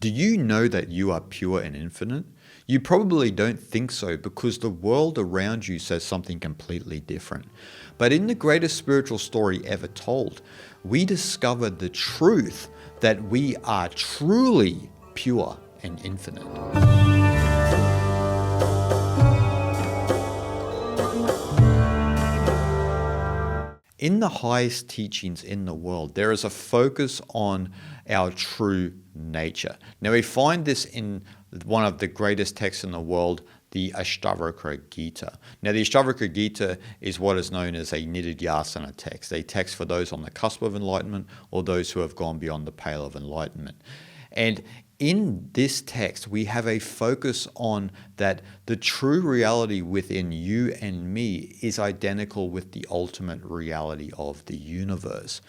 Do you know that you are pure and infinite? You probably don't think so because the world around you says something completely different. But in the greatest spiritual story ever told, we discovered the truth that we are truly pure and infinite. In the highest teachings in the world, there is a focus on our true nature. Now, we find this in one of the greatest texts in the world, the Ashtavakra Gita. Now, the Ashtavakra Gita is what is known as a Nididhyasana text, a text for those on the cusp of enlightenment or those who have gone beyond the pale of enlightenment. And in this text, we have a focus on that the true reality within you and me is identical with the ultimate reality of the universe.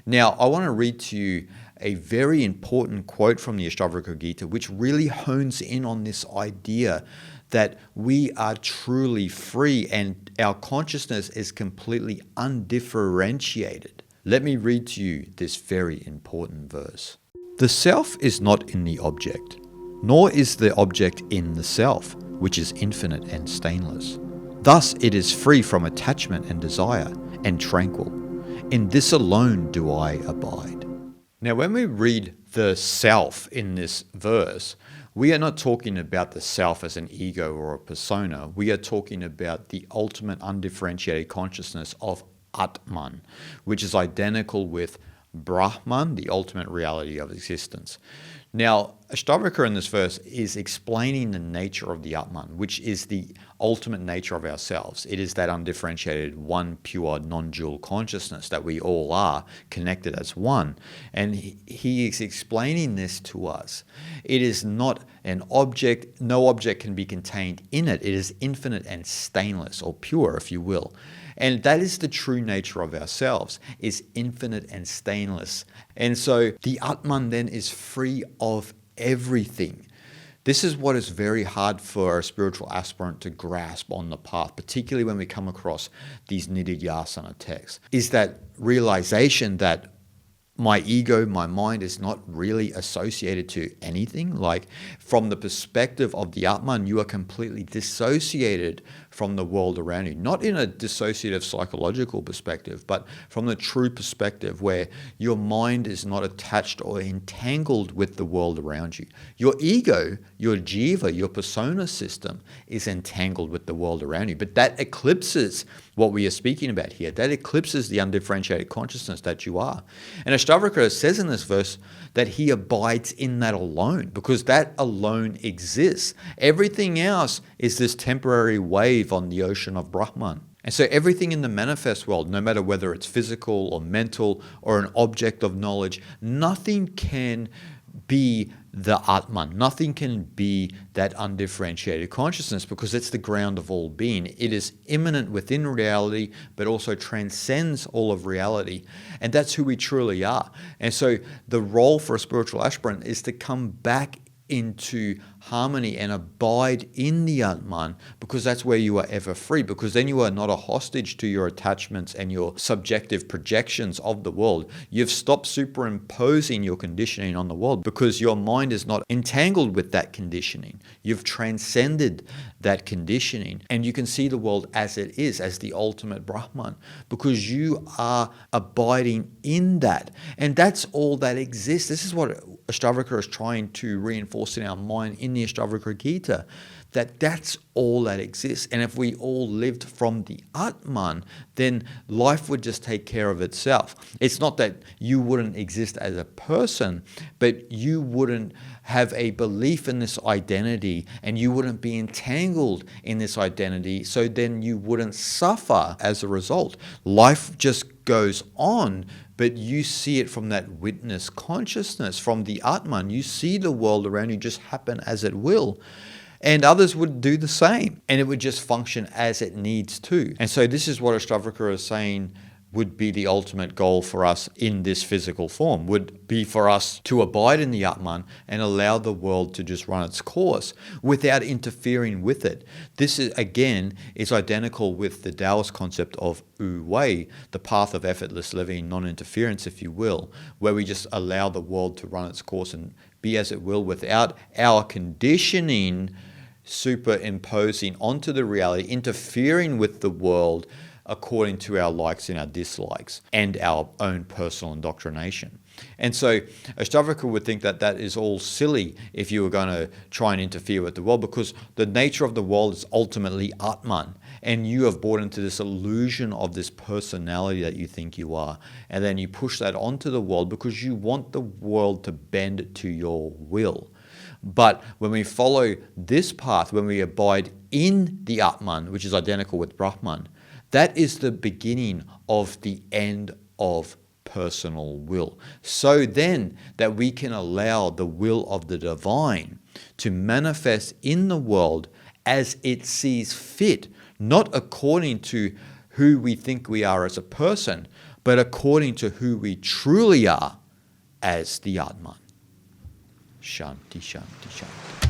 Now, I want to read to you a very important quote from the Ashtavakra Gita, which really hones in on this idea that we are truly free and our consciousness is completely undifferentiated. Let me read to you this very important verse. The self is not in the object, nor is the object in the self, which is infinite and stainless. Thus it is free from attachment and desire, and tranquil. In this alone do I abide. Now, when we read the self in this verse, we are not talking about the self as an ego or a persona. We are talking about the ultimate undifferentiated consciousness of Atman, which is identical with Brahman, the ultimate reality of existence. Now, Ashtavakra in this verse is explaining the nature of the Atman, which is the ultimate nature of ourselves. It is that undifferentiated, one pure, non-dual consciousness that we all are connected as one. And he is explaining this to us. It is not an object. No object can be contained in it. It is infinite and stainless, or pure, if you will. And that is the true nature of ourselves, is infinite and stainless. And so the Atman then is free of everything. This is what is very hard for a spiritual aspirant to grasp on the path, particularly when we come across these Nididhyasana texts, is that realization that my ego, my mind is not really associated to anything. Like, from the perspective of the Atman, you are completely dissociated from the world around you. Not in a dissociative psychological perspective, but from the true perspective where your mind is not attached or entangled with the world around you. Your ego, your jiva, your persona system is entangled with the world around you. But that eclipses what we are speaking about here. That eclipses the undifferentiated consciousness that you are. And Ashtavakra says in this verse that he abides in that alone, because that alone exists. Everything else is this temporary wave on the ocean of Brahman. And so everything in the manifest world, no matter whether it's physical or mental or an object of knowledge, nothing can be the Atman. Nothing can be that undifferentiated consciousness, because it's the ground of all being. It is immanent within reality, but also transcends all of reality. And that's who we truly are. And so the role for a spiritual aspirant is to come back into harmony and abide in the Atman, because that's where you are ever free, because then you are not a hostage to your attachments and your subjective projections of the world. You've stopped superimposing your conditioning on the world, because your mind is not entangled with that conditioning. You've transcended that conditioning, and you can see the world as it is, as the ultimate Brahman, because you are abiding in that. And that's all that exists. This is what Ashtavakra is trying to reinforce in our mind in the Ashtavakra Gita, that that's all that exists. And if we all lived from the Atman, then life would just take care of itself. It's not that you wouldn't exist as a person, but you wouldn't have a belief in this identity and you wouldn't be entangled in this identity, so then you wouldn't suffer as a result. Life just goes on, but you see it from that witness consciousness, from the Atman. You see the world around you just happen as it will. And others would do the same. And it would just function as it needs to. And so this is what Ashtavakra is saying would be the ultimate goal for us in this physical form, would be for us to abide in the Atman and allow the world to just run its course without interfering with it. This is, again, is identical with the Taoist concept of Wu Wei, the path of effortless living, non-interference, if you will, where we just allow the world to run its course and be as it will, without our conditioning superimposing onto the reality, interfering with the world according to our likes and our dislikes and our own personal indoctrination. And so Ashtavakra would think that that is all silly if you were going to try and interfere with the world, because the nature of the world is ultimately Atman, and you have bought into this illusion of this personality that you think you are, and then you push that onto the world because you want the world to bend to your will. But when we follow this path, when we abide in the Atman, which is identical with Brahman, that is the beginning of the end of personal will. So then that we can allow the will of the divine to manifest in the world as it sees fit, not according to who we think we are as a person, but according to who we truly are as the Atman. Shanti, shanti, shanti.